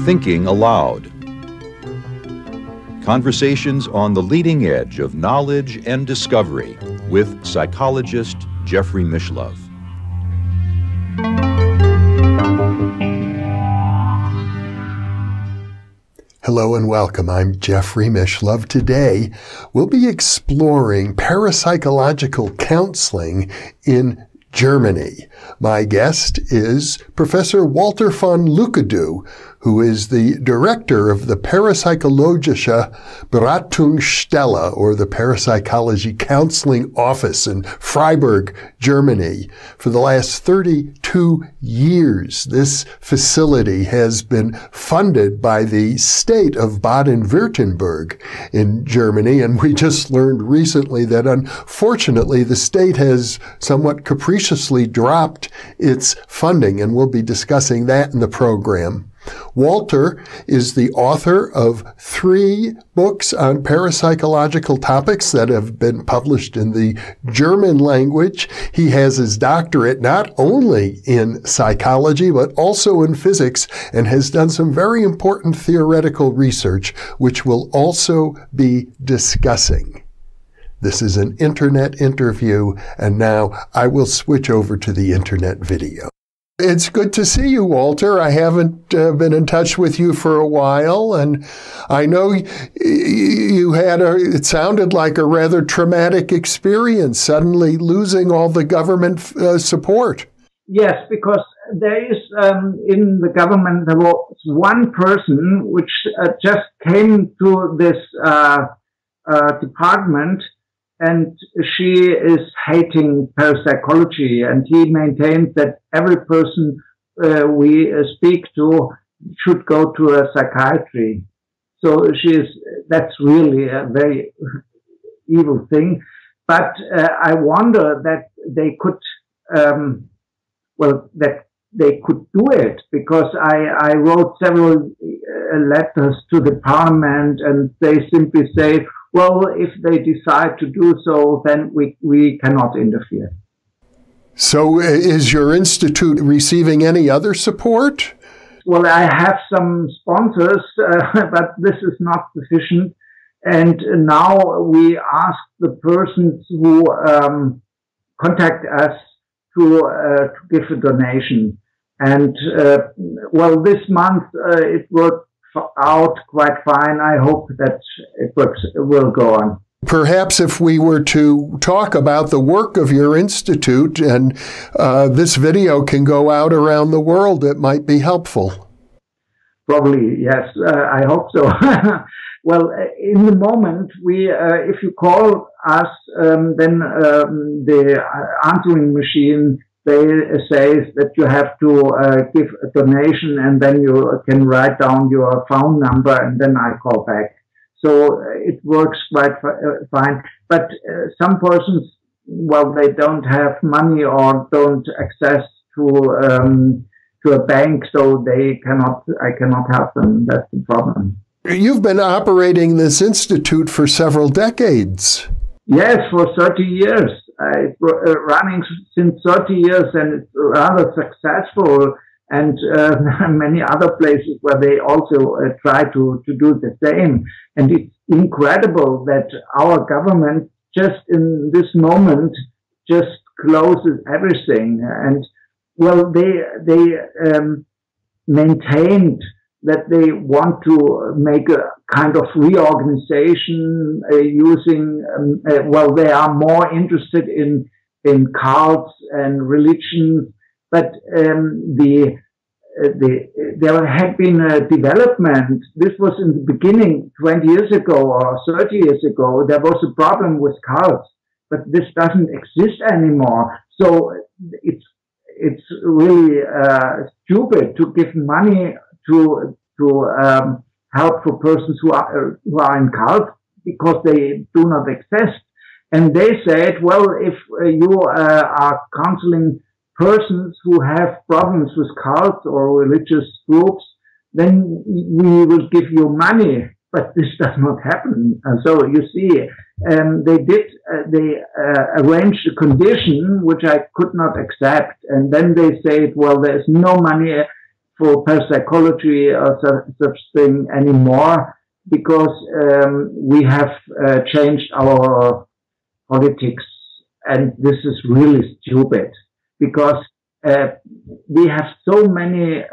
Thinking Aloud. Conversations on the leading edge of knowledge and discovery with psychologist Jeffrey Mishlove. Hello and welcome. I'm Jeffrey Mishlove. Today, we'll be exploring parapsychological counseling in Germany. My guest is Professor Walter von Lucadou, who is the director of the Parapsychologische Beratungsstelle, or the Parapsychology Counseling Office in Freiburg, Germany. For the last 32 years, this facility has been funded by the state of Baden-Württemberg in Germany, and we just learned recently that unfortunately the state has somewhat capriciously dropped its funding, and we'll be discussing that in the program. Walter is the author of 3 books on parapsychological topics that have been published in the German language. He has his doctorate not only in psychology, but also in physics, and has done some very important theoretical research, which we'll also be discussing. This is an internet interview, and now I will switch over to the internet video. It's good to see you, Walter. I haven't been in touch with you for a while, and I know you had it sounded like a rather traumatic experience, suddenly losing all the government support. Yes, because there is, in the government, there was one person which just came to this department, and she is hating parapsychology, and he maintains that every person we speak to should go to a psychiatry. So that's really a very evil thing. But I wonder that they could, that they could do it, because I wrote several letters to the parliament, and they simply say, well, if they decide to do so, then we cannot interfere. So is your institute receiving any other support? Well, I have some sponsors, but this is not sufficient. And now we ask the persons who contact us to give a donation. And, well, this month it worked out quite fine. I hope that it will go on. Perhaps if we were to talk about the work of your institute, and this video can go out around the world, it might be helpful. Probably, yes. I hope so. Well, in the moment, if you call us, then the answering machine, they say that you have to give a donation, and then you can write down your phone number, and then I call back. So it works quite fine. But some persons, well, they don't have money or don't access to a bank, so I cannot help them. That's the problem. You've been operating this institute for several decades. Yes, for 30 years. It's running since 30 years, and it's rather successful, and many other places where they also try to do the same. And it's incredible that our government just in this moment just closes everything. And well, they maintained that they want to make a kind of reorganization using, well, they are more interested in cults and religions, but there had been a development. This was in the beginning 20 years ago or 30 years ago. There was a problem with cults, but this doesn't exist anymore. So it's really stupid to give money to help for persons who are in cults, because they do not exist. And they said, well, if you are counseling persons who have problems with cults or religious groups, then we will give you money. but this does not happen. So you see, they arranged a condition which I could not accept, and then they said, well, there's no money for parapsychology or such thing anymore because we have changed our politics, and this is really stupid because we have so many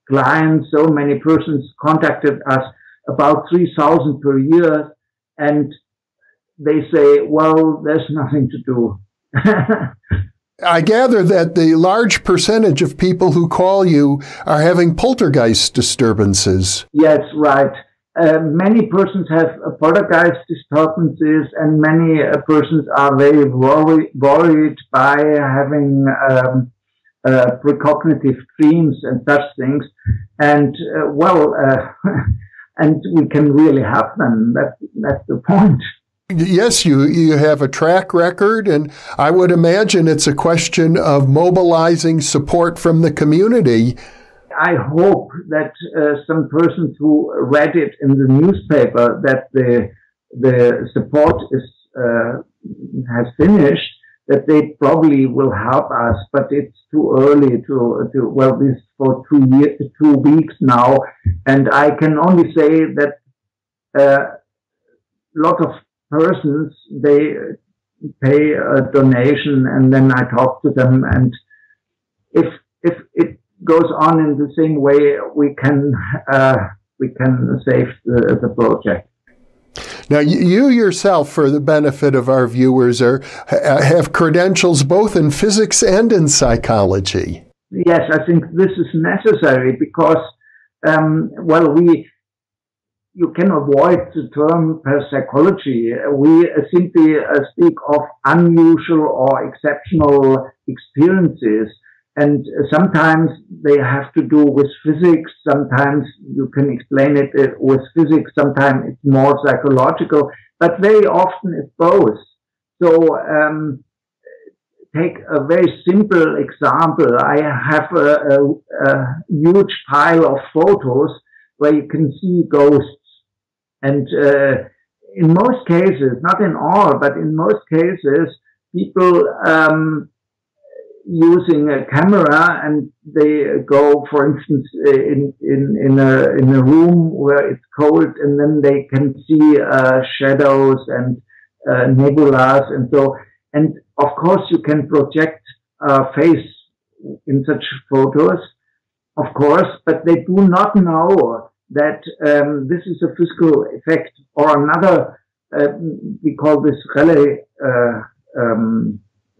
clients, so many persons contacted us, about 3,000 per year, and they say, well, there's nothing to do. I gather that the large percentage of people who call you are having poltergeist disturbances. Yes, right. Many persons have poltergeist disturbances, and many persons are very worried by having precognitive dreams and such things. And and we can really help them. That's the point. Yes, you have a track record, and I would imagine it's a question of mobilizing support from the community. I hope that some persons who read it in the newspaper that the support has finished, that they probably will help us, but it's too early to well, this for 2 weeks now, and I can only say that a lot of persons, they pay a donation, and then I talk to them, and if it goes on in the same way, we can save the project. Now, you yourself, for the benefit of our viewers, have credentials both in physics and in psychology. Yes, I think this is necessary because, you can avoid the term parapsychology. We simply speak of unusual or exceptional experiences. And sometimes they have to do with physics. Sometimes you can explain it with physics. Sometimes it's more psychological. But very often it's both. So take a very simple example. I have a huge pile of photos where you can see ghosts. And in most cases, not in all, but in most cases, people using a camera, and they go, for instance, in a room where it's cold, and then they can see shadows and nebulas, and so. And of course, you can project a face in such photos, of course, but they do not know that this is a physical effect or another. We call this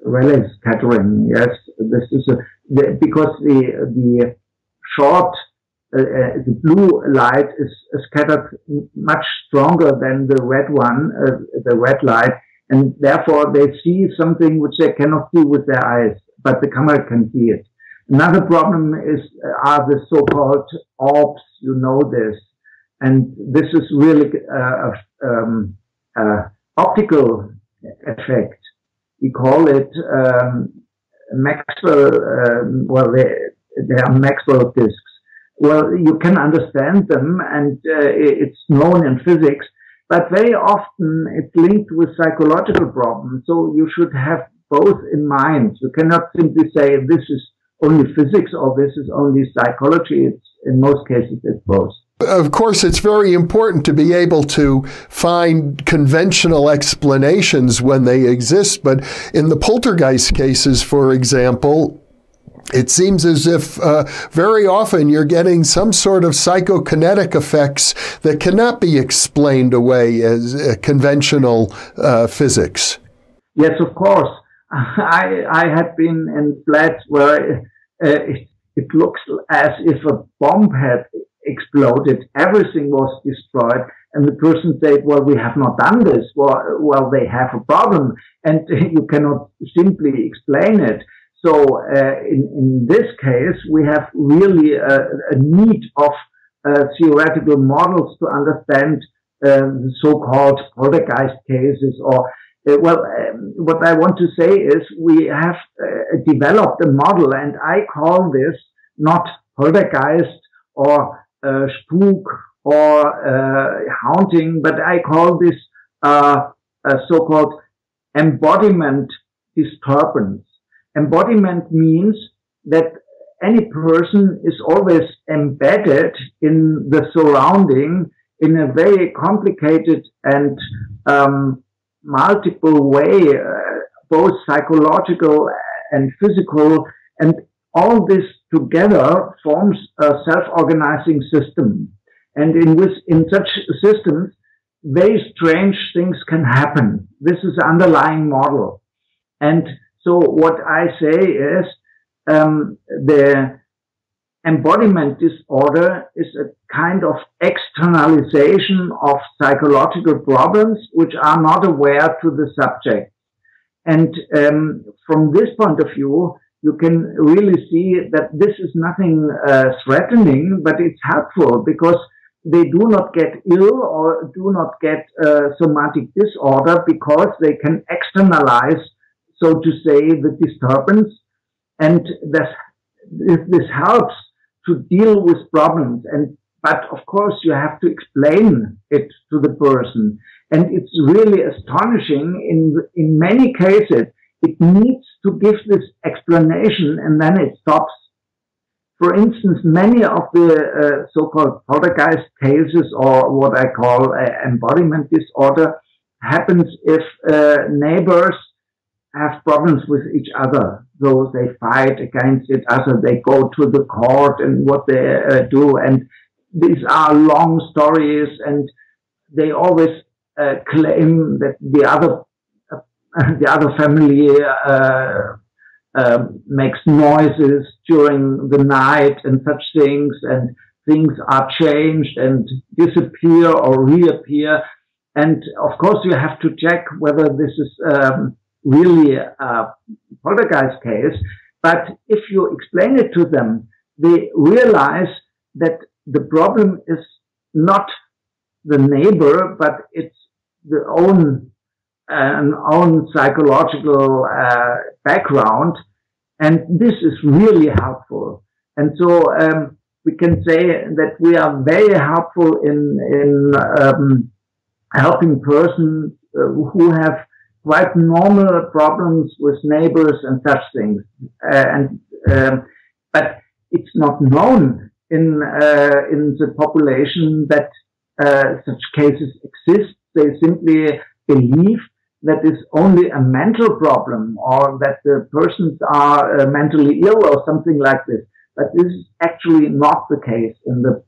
Rayleigh scattering. Yes, this is because the short, the blue light is scattered much stronger than the red one, the red light, and therefore they see something which they cannot see with their eyes, but the camera can see it. Another problem are the so-called orbs. You know this, and this is really optical effect. We call it Maxwell. They are Maxwell discs. Well, you can understand them, and it's known in physics. But very often it's linked with psychological problems. So you should have both in mind. You cannot simply say this is only physics or this is only psychology. It's in most cases it's both. Of course, it's very important to be able to find conventional explanations when they exist, but in the poltergeist cases, for example, it seems as if very often you're getting some sort of psychokinetic effects that cannot be explained away as conventional physics. Yes, of course. I have been in flats where it looks as if a bomb had exploded. Everything was destroyed. And the person said, well, we have not done this. Well, they have a problem. And you cannot simply explain it. So in this case, we have really a need of theoretical models to understand the so-called poltergeist cases. Or what I want to say is we have developed a model, and I call this not poltergeist or spook or haunting, but I call this a so-called embodiment disturbance. Embodiment means that any person is always embedded in the surrounding in a very complicated and multiple way, both psychological and physical, and all this together forms a self-organizing system. And in such systems, very strange things can happen. This is the underlying model. And so what I say is the embodiment disorder is a kind of externalization of psychological problems which are not aware to the subject. And from this point of view, you can really see that this is nothing threatening, but it's helpful because they do not get ill or do not get somatic disorder because they can externalize, so to say, the disturbance. And this helps to deal with problems. But of course, you have to explain it to the person. And it's really astonishing. In many cases, it needs to give this explanation and then it stops. For instance, many of the so-called poltergeist cases, or what I call embodiment disorder, happens if neighbors have problems with each other. So they fight against each other, they go to the court and what they do. And these are long stories, and they always claim that the other family makes noises during the night and such things, and things are changed and disappear or reappear. And of course, you have to check whether this is really a poltergeist case. But if you explain it to them, they realize that the problem is not the neighbor, but it's an own psychological background, and this is really helpful. And so we can say that we are very helpful in helping persons who have quite normal problems with neighbors and such things. But it's not known in the population that such cases exist. They simply believe that it's only a mental problem, or that the persons are mentally ill or something like this. But this is actually not the case in the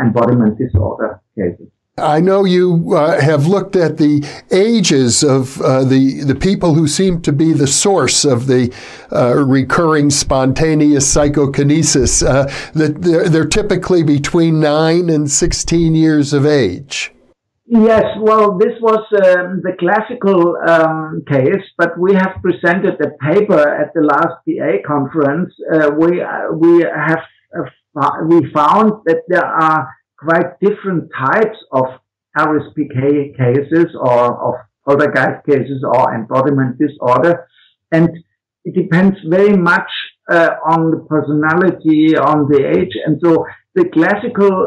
embodiment disorder cases. I know you have looked at the ages of the people who seem to be the source of the recurring spontaneous psychokinesis. That they're typically between 9 and 16 years of age. Yes, well, this was the classical case, but we have presented a paper at the last PA conference. We found that there are quite different types of RSPK cases or of poltergeist cases or embodiment disorder, and it depends very much on the personality, on the age, and so the classical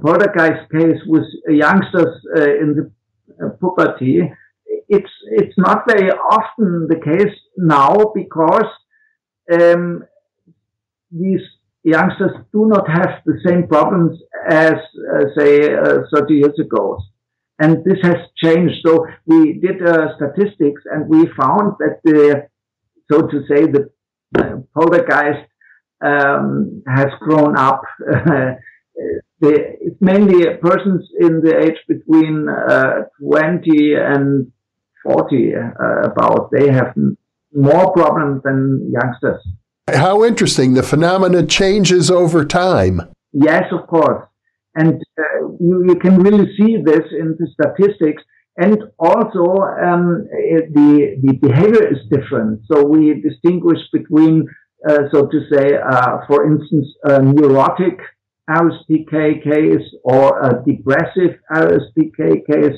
poltergeist case with youngsters in the puberty, it's not very often the case now because these youngsters do not have the same problems as, say, 30 years ago. And this has changed. So we did statistics, and we found that the poltergeist has grown up. It's mainly persons in the age between 20 and 40 about. They have more problems than youngsters. How interesting. The phenomena changes over time. Yes, of course. And you can really see this in the statistics. And also the behavior is different. So we distinguish between, so to say, for instance, a neurotic RSPK case or a depressive RSPK case,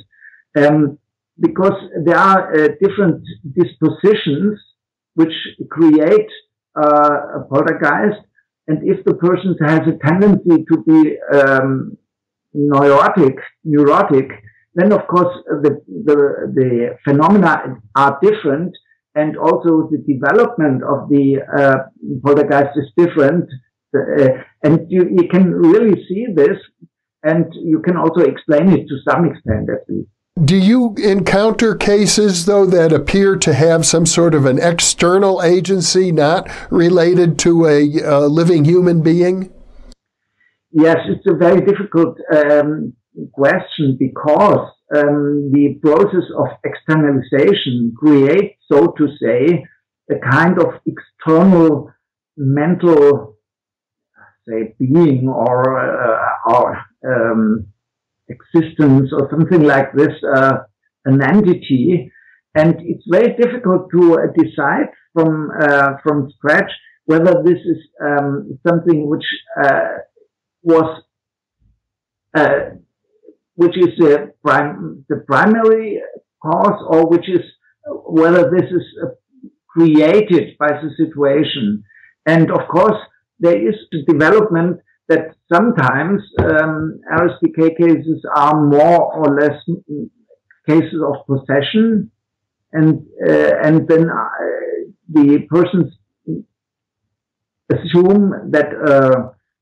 because there are different dispositions which create a poltergeist. And if the person has a tendency to be neurotic, then of course the phenomena are different, and also the development of the poltergeist is different. And you can really see this, and you can also explain it to some extent at least. Do you encounter cases, though, that appear to have some sort of an external agency not related to a living human being? Yes, it's a very difficult question, because the process of externalization creates, so to say, a kind of external mental, say, being or existence or something like this, an entity, and it's very difficult to decide from scratch whether this is something which is the primary cause, or whether this is created by the situation. And of course, there is the development that sometimes RSPK cases are more or less cases of possession, and then the persons assume that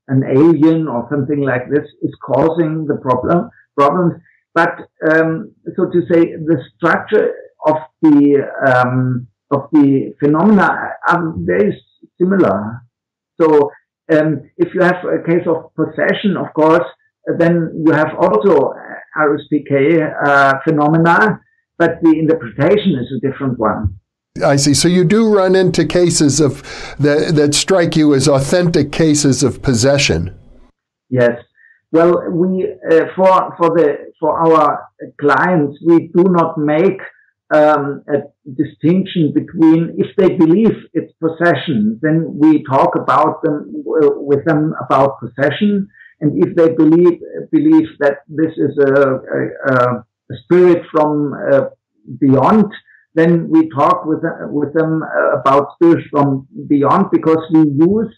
an alien or something like this is causing the problems. But so to say, the structure of the phenomena are very similar. So if you have a case of possession, of course, then you have also RSPK phenomena, but the interpretation is a different one. I see. So you do run into cases of that strike you as authentic cases of possession. Yes. Well, we for our clients, we do not make a distinction between, if they believe it's possession, then we talk about with them about possession, and if they believe that this is a spirit from beyond, then we talk with them about spirits from beyond, because we use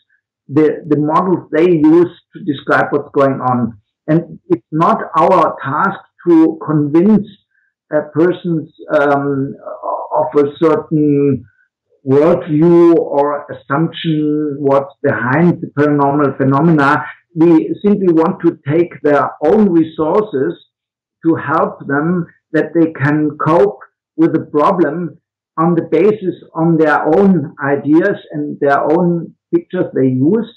the models they use to describe what's going on. And it's not our task to convince persons of a certain worldview or assumption what's behind the paranormal phenomena. We simply want to take their own resources to help them, that they can cope with the problem on the basis on their own ideas and their own pictures they use.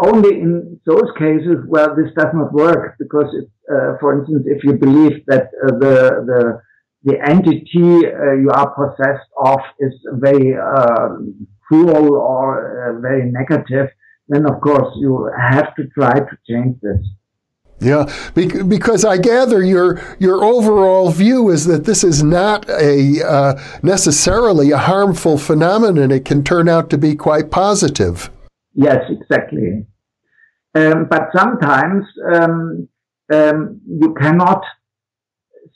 Only in those cases where this does not work, because for instance, if you believe that the entity you are possessed of is very cruel or very negative, then of course you have to try to change this. Yeah, because I gather your overall view is that this is not necessarily a harmful phenomenon. It can turn out to be quite positive. Yes, exactly. But sometimes you cannot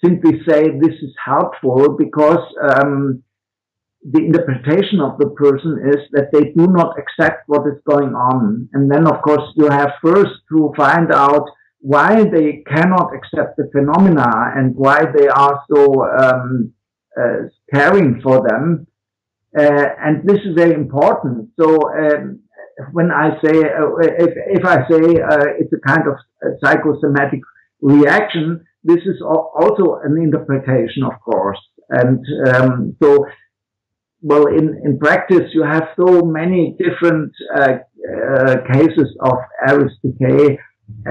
simply say this is helpful, because the interpretation of the person is that they do not accept what is going on. And then, of course, you have first to find out why they cannot accept the phenomena and why they are so caring for them. And this is very important. So when I say, if I say it's a kind of psychosomatic reaction, this is also an interpretation, of course. And so, well, in practice, you have so many different cases of RSPK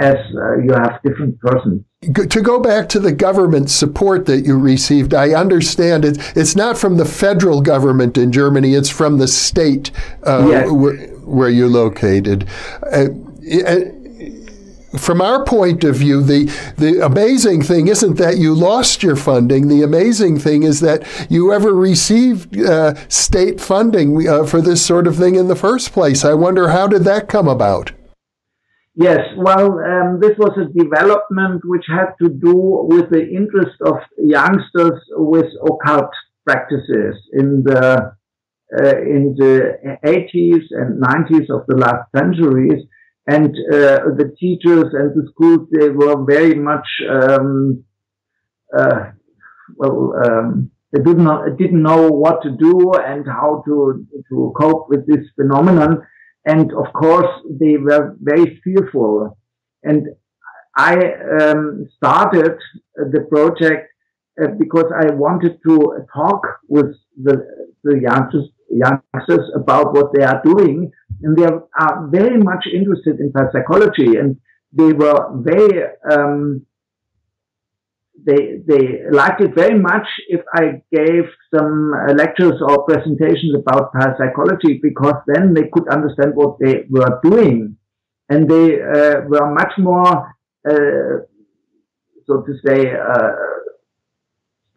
as you have different persons. To go back to the government support that you received, I understand it's not from the federal government in Germany, it's from the state Yes. where you're located. From our point of view, the amazing thing isn't that you lost your funding. The amazing thing is that you ever received state funding for this sort of thing in the first place. I wonder, how did that come about? Yes, well, this was a development which had to do with the interest of youngsters with occult practices in the in the 80s and 90s of the last centuries. And the teachers and the schools, they were very much, they didn't know what to do and how to cope with this phenomenon. And of course, they were very fearful. And I started the project because I wanted to talk with the youngsters about what they are doing. And they are very much interested in parapsychology, and they were very, they liked it very much if I gave some lectures or presentations about parapsychology, because then they could understand what they were doing. And they were much more, so to say,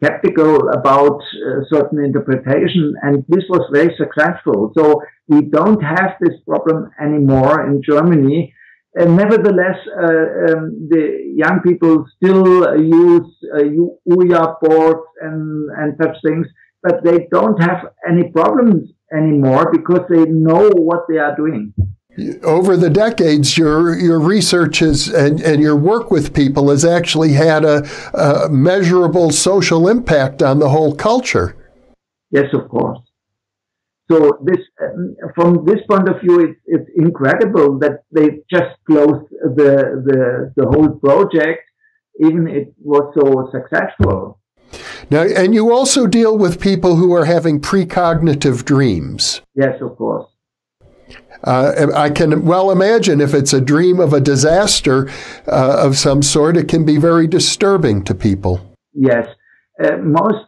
skeptical about certain interpretation, and this was very successful. So we don't have this problem anymore in Germany. Nevertheless, the young people still use Ouija boards and such things, but they don't have any problems anymore because they know what they are doing. Over the decades, your research and your work with people has actually had a measurable social impact on the whole culture. Yes, of course. So this, from this point of view, it's incredible that they just closed the whole project, even it was so successful. Now, and you also deal with people who are having precognitive dreams. Yes, of course. I can well imagine if it's a dream of a disaster of some sort, it can be very disturbing to people. Yes. Most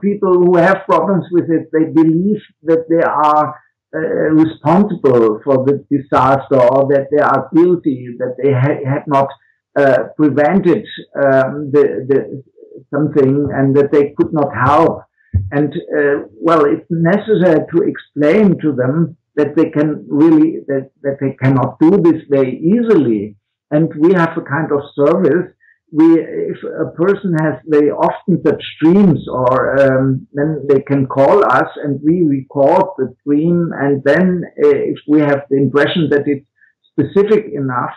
people who have problems with it, they believe that they are responsible for the disaster, or that they are guilty, that they had not prevented something, and that they could not help. And well, it's necessary to explain to them that they can really, that they cannot do this very easily. And we have a kind of service. If a person has very often such dreams, or then they can call us and we record the dream. And then if we have the impression that it's specific enough,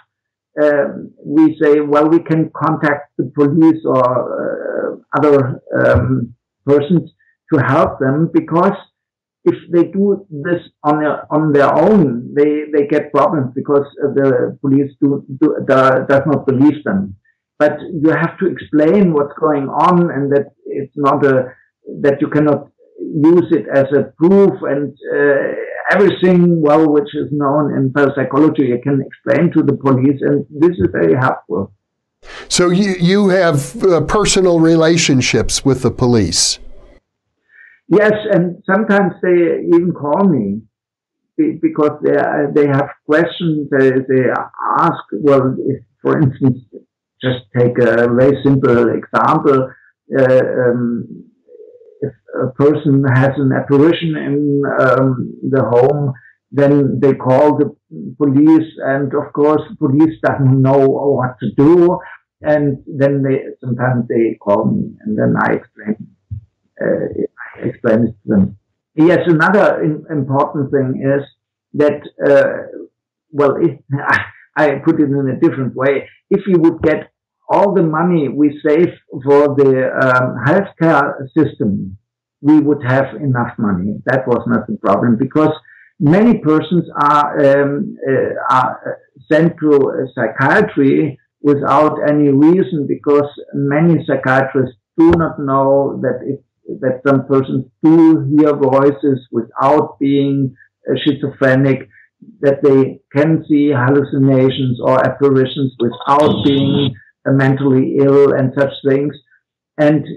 we say, well, we can contact the police or other persons to help them, because if they do this on their own, they get problems, because the police does not believe them. But you have to explain what's going on, and that it's not that you cannot use it as a proof, and everything, well, which is known in parapsychology, you can explain to the police, and this is very helpful. So you have personal relationships with the police? Yes, and sometimes they even call me because they have questions. They ask, well, if, for instance, just take a very simple example. If a person has an apparition in the home, then they call the police, and of course, the police doesn't know what to do, and then sometimes they call me, and then I explain it to them. Yes, another important thing is that, well, I put it in a different way. If we would get all the money we save for the healthcare system, we would have enough money. That was not the problem, because many persons are sent to psychiatry without any reason, because many psychiatrists do not know that some persons do hear voices without being schizophrenic, that they can see hallucinations or apparitions without being mentally ill and such things. And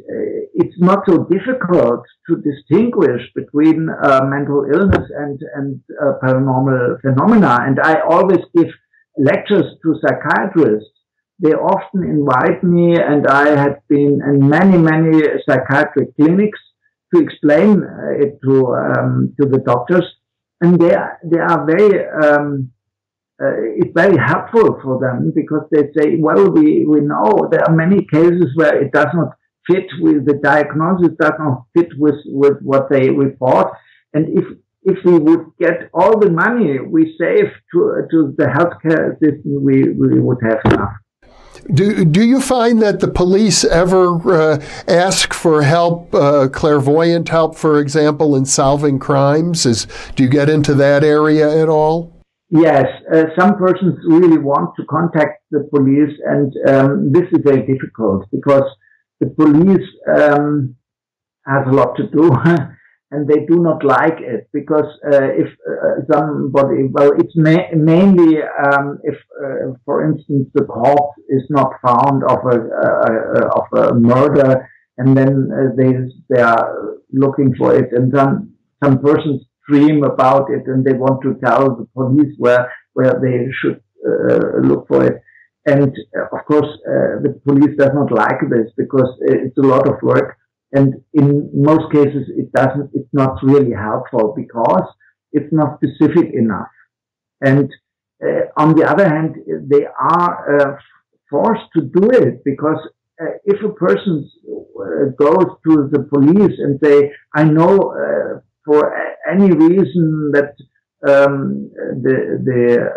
it's not so difficult to distinguish between mental illness and paranormal phenomena. And I always give lectures to psychiatrists. They often invite me, and I have been in many psychiatric clinics to explain it to the doctors, and they are very it's very helpful for them, because they say, well, we know there are many cases where it does not fit with the diagnosis, does not fit with what they report, And if we would get all the money we save to the healthcare system, we would have enough. Do you find that the police ever ask for help, clairvoyant help, for example, in solving crimes? Do you get into that area at all? Yes, some persons really want to contact the police, and this is very difficult because the police has a lot to do, and they do not like it because if somebody, well, it's mainly if, for instance, the corpse is not found of a murder, and then they are looking for it, and some persons dream about it, and they want to tell the police where they should look for it. And of course, the police does not like this because it's a lot of work. And in most cases, it's not really helpful because it's not specific enough. And on the other hand, they are forced to do it because if a person goes to the police and say, I know for any reason that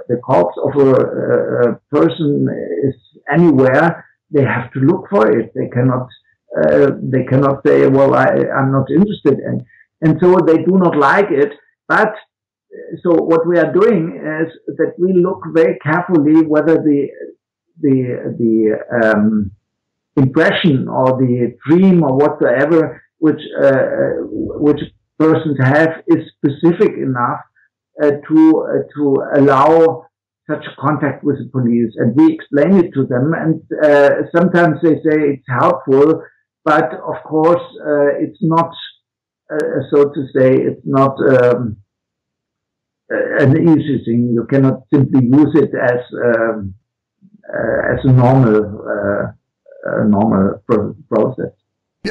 the corpse of a person is anywhere, they have to look for it. They cannot say, well, I'm not interested in. And so they do not like it. But so what we are doing is that we look very carefully whether the impression or the dream or whatsoever which persons have is specific enough to allow such contact with the police. And we explain it to them, and sometimes they say it's helpful, but of course it's not, so to say, it's not an easy thing. You cannot simply use it as a normal process.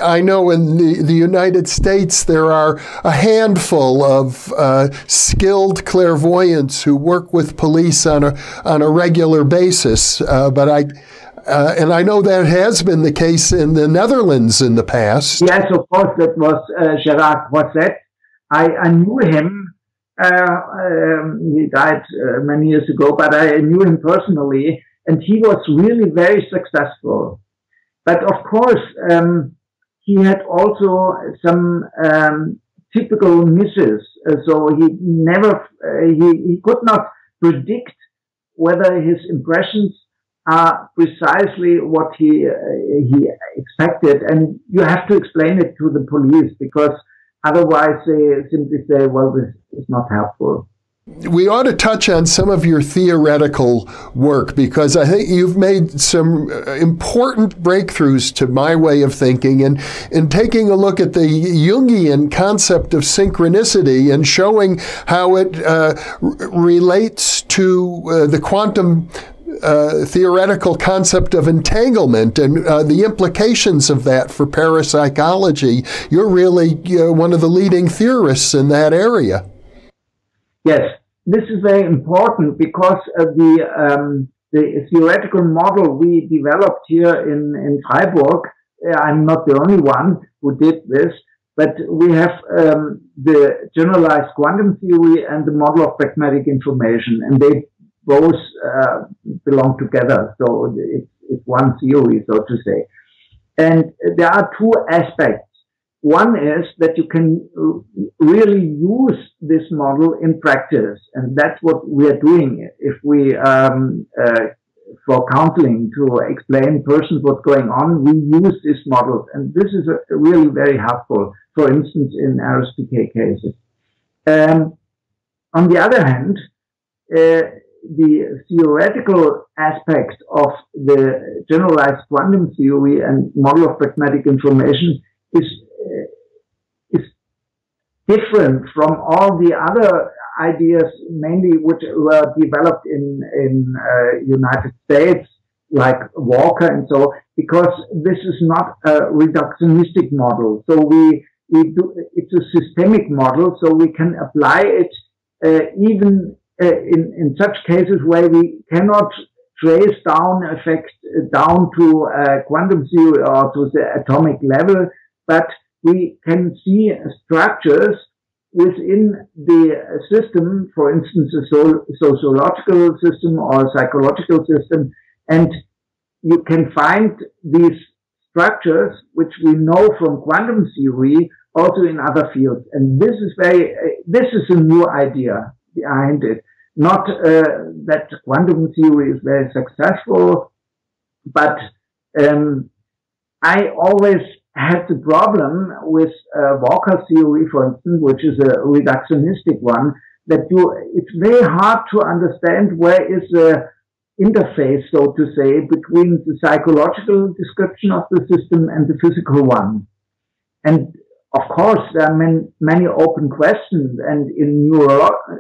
I know in the United States there are a handful of skilled clairvoyants who work with police on a regular basis, but and I know that has been the case in the Netherlands in the past. Yes, of course, that was Gerard Croiset. I knew him. He died many years ago, but I knew him personally, and he was really very successful. But of course, he had also some typical misses. So he never, he could not predict whether his impressions are precisely what he expected. And you have to explain it to the police because otherwise they simply say, well, this is not helpful. We ought to touch on some of your theoretical work because I think you've made some important breakthroughs to my way of thinking and in taking a look at the Jungian concept of synchronicity and showing how it relates to the quantum theoretical concept of entanglement and the implications of that for parapsychology. You're really one of the leading theorists in that area. Yes, this is very important because the theoretical model we developed here in Freiburg, I'm not the only one who did this, but we have the generalized quantum theory and the model of pragmatic information, and they both belong together. So it's one theory, so to say. And there are two aspects. One is that you can really use this model in practice, and that's what we are doing. If we, for counseling, to explain persons what's going on, we use this model, and this is really very helpful, for instance, in RSPK cases. On the other hand, the theoretical aspect of the generalized quantum theory and model of pragmatic information is different from all the other ideas, mainly which were developed in United States, like Walker and so, because this is not a reductionistic model. So it's a systemic model, so we can apply it even in such cases where we cannot trace down effects down to quantum theory or to the atomic level, but we can see structures within the system, for instance, a sociological system or a psychological system, and you can find these structures which we know from quantum theory also in other fields. And this is a new idea behind it. Not that quantum theory is very successful, but I always had the problem with Walker theory, for instance, which is a reductionistic one, that it's very hard to understand where is the interface, so to say, between the psychological description of the system and the physical one. And of course, there are many open questions, and in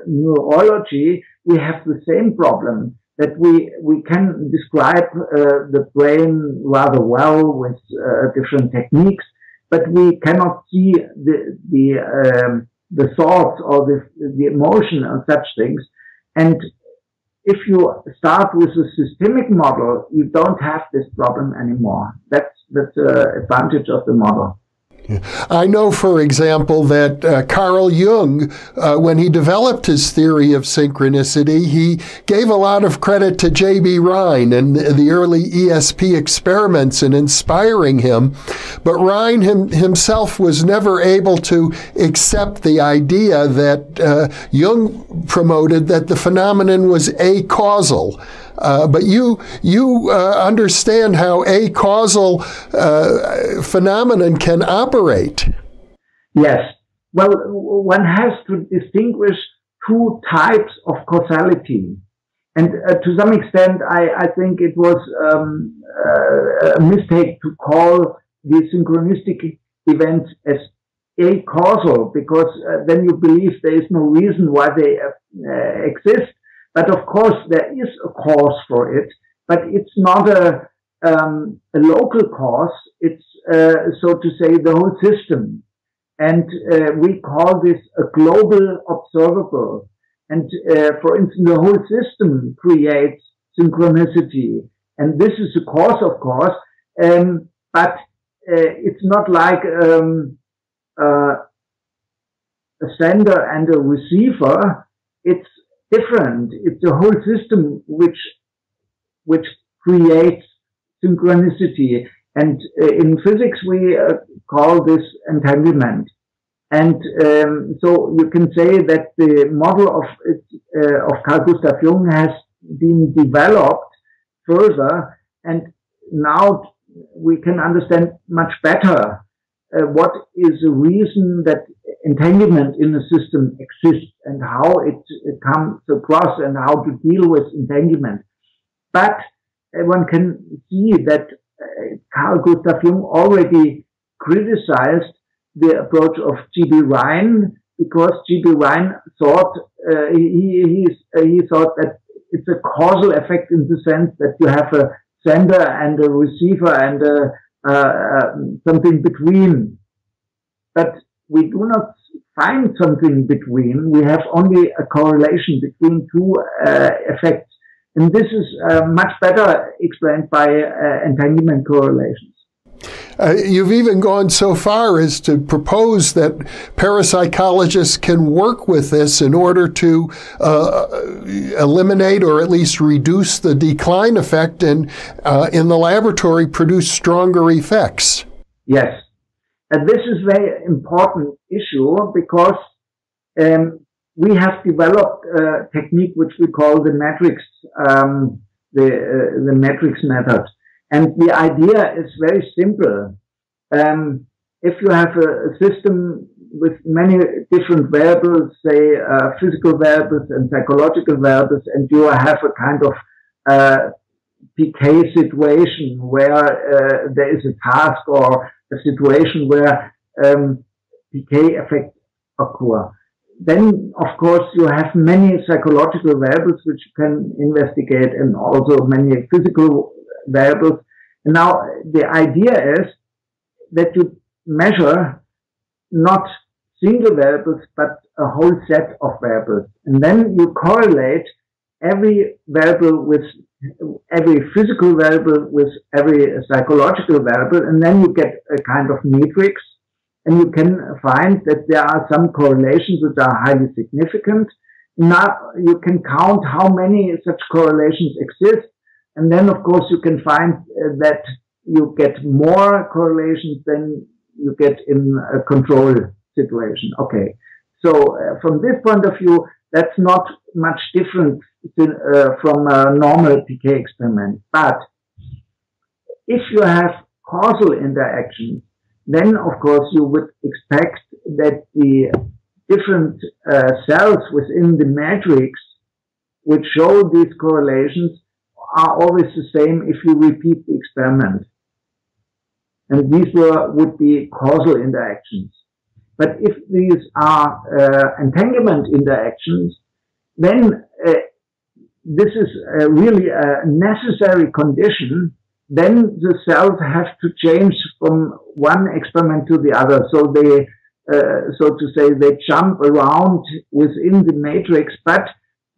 neurology, we have the same problem, that we can describe the brain rather well with different techniques, but we cannot see the thoughts or the emotion and such things. And if you start with a systemic model, you don't have this problem anymore. That's the advantage of the model. I know, for example, that Carl Jung, when he developed his theory of synchronicity, he gave a lot of credit to J.B. Rhine and the early ESP experiments in inspiring him. But Rhine himself was never able to accept the idea that Jung promoted, that the phenomenon was acausal. But you understand how a causal phenomenon can operate. Yes. Well, one has to distinguish two types of causality. And to some extent, I think it was a mistake to call the synchronistic events as acausal, because then you believe there is no reason why they exist. But of course, there is a cause for it, but it's not a local cause. It's, so to say, the whole system. And we call this a global observable. And for instance, the whole system creates synchronicity. And this is a cause, of course, but it's not like a sender and a receiver. It's different. It's the whole system which creates synchronicity. And in physics, we call this entanglement. And so you can say that the model of Carl Gustav Jung has been developed further, and now we can understand much better what is the reason that entanglement in the system exists and how it comes across and how to deal with entanglement. But one can see that Carl Gustav Jung already criticized the approach of G.B. Rhine, because G.B. Rhine thought he thought that it's a causal effect in the sense that you have a sender and a receiver and something between. But we do not find something between. We have only a correlation between two effects. And this is much better explained by entanglement correlations. You've even gone so far as to propose that parapsychologists can work with this in order to eliminate or at least reduce the decline effect and in the laboratory produce stronger effects. Yes. And this is a very important issue because we have developed a technique which we call the matrix, the matrix method. And the idea is very simple. If you have a system with many different variables, say physical variables and psychological variables, and you have a kind of PK situation where there is a task or a situation where PK effects occur, then of course you have many psychological variables which you can investigate and also many physical variables. And now the idea is that you measure not single variables, but a whole set of variables. And then you correlate every variable with every physical variable with every psychological variable. And then you get a kind of matrix. and you can find that there are some correlations that are highly significant. Now you can count how many such correlations exist, and then of course you can find that you get more correlations than you get in a control situation. Okay, so from this point of view, that's not much different from a normal PK experiment. But if you have causal interactions, then of course you would expect that the different cells within the matrix which show these correlations are always the same if you repeat the experiment. And these would be causal interactions. But if these are entanglement interactions, then this is really a necessary condition. Then the cells have to change from one experiment to the other. So they, so to say, they jump around within the matrix, but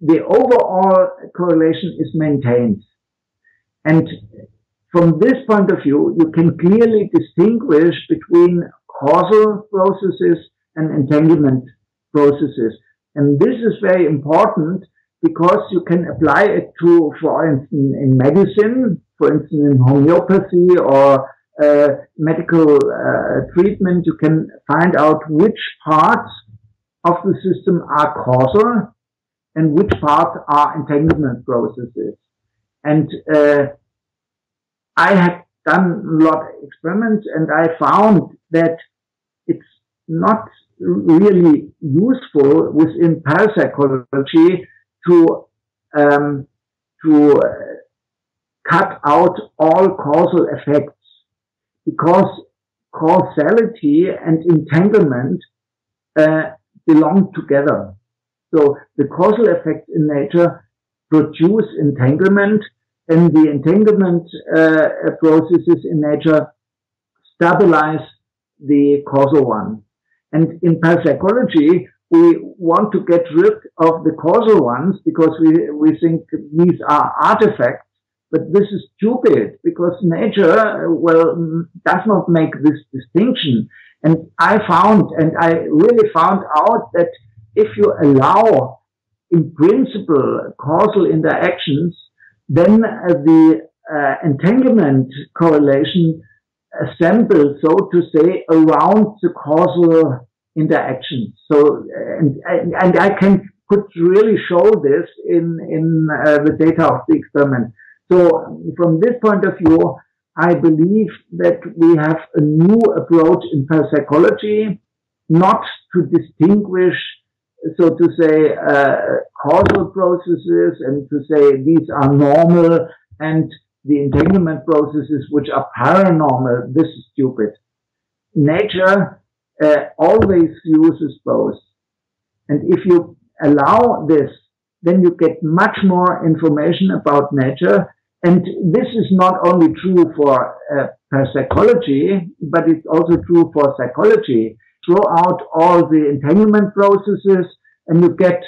the overall correlation is maintained. And from this point of view, you can clearly distinguish between causal processes and entanglement processes. And this is very important because you can apply it to, for instance, in medicine, for instance, in homeopathy or medical treatment. You can find out which parts of the system are causal and which parts are entanglement processes. And I have done a lot of experiments, and I found that it's not really useful within parapsychology to cut out all causal effects, because causality and entanglement belong together. So the causal effects in nature produce entanglement, and the entanglement processes in nature stabilize the causal one. And in parapsychology, we want to get rid of the causal ones because we think these are artifacts. But this is stupid because nature, well, does not make this distinction. And I really found out that if you allow, in principle, causal interactions, then the entanglement correlation assembles, so to say, around the causal interaction. So, and I could really show this in the data of the experiment. So from this point of view, I believe that we have a new approach in parapsychology, not to distinguish, so to say, causal processes and to say these are normal and the entanglement processes which are paranormal. This is stupid. Nature always uses both. And if you allow this, then you get much more information about nature. And this is not only true for parapsychology, but it's also true for psychology. Throw out all the entanglement processes and you get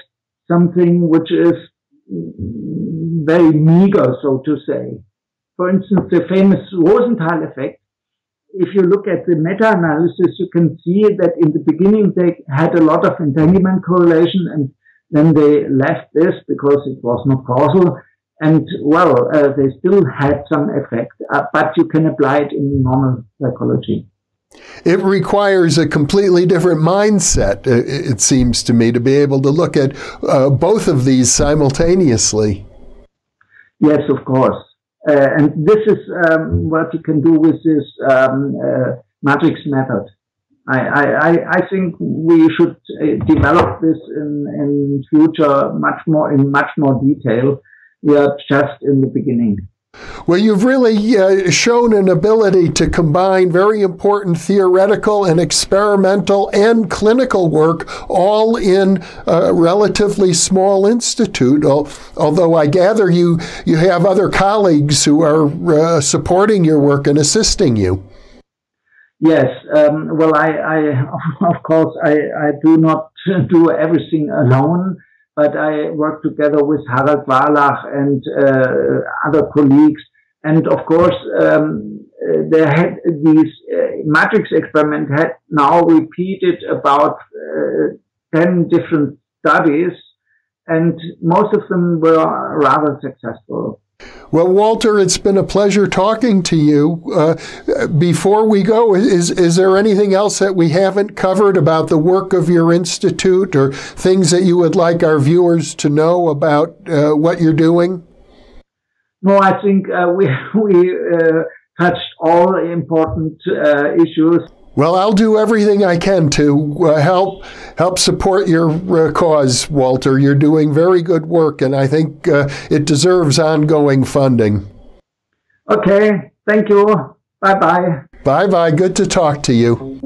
something which is very meager, so to say. For instance, the famous Rosenthal effect, if you look at the meta-analysis, you can see that in the beginning they had a lot of entanglement correlation, and then they left this because it was not causal. And, well, they still had some effect, but you can apply it in normal psychology. It requires a completely different mindset, it seems to me, to be able to look at both of these simultaneously. Yes, of course. And this is what you can do with this matrix method. I think we should develop this in future in much more detail. We are just in the beginning. Well, you've really shown an ability to combine very important theoretical and experimental and clinical work all in a relatively small institute, although I gather you have other colleagues who are supporting your work and assisting you. Yes, well, I of course, I do not do everything alone. But I work together with Harald Warlach and other colleagues. And of course, there had these matrix experiment had now repeated about 10 different studies, and most of them were rather successful. Well, Walter, it's been a pleasure talking to you. Before we go, is there anything else that we haven't covered about the work of your institute, or things that you would like our viewers to know about what you're doing? No, I think we touched all important issues. Well, I'll do everything I can to help support your cause, Walter. You're doing very good work, and I think it deserves ongoing funding. Okay, thank you. Bye-bye. Bye-bye. Good to talk to you.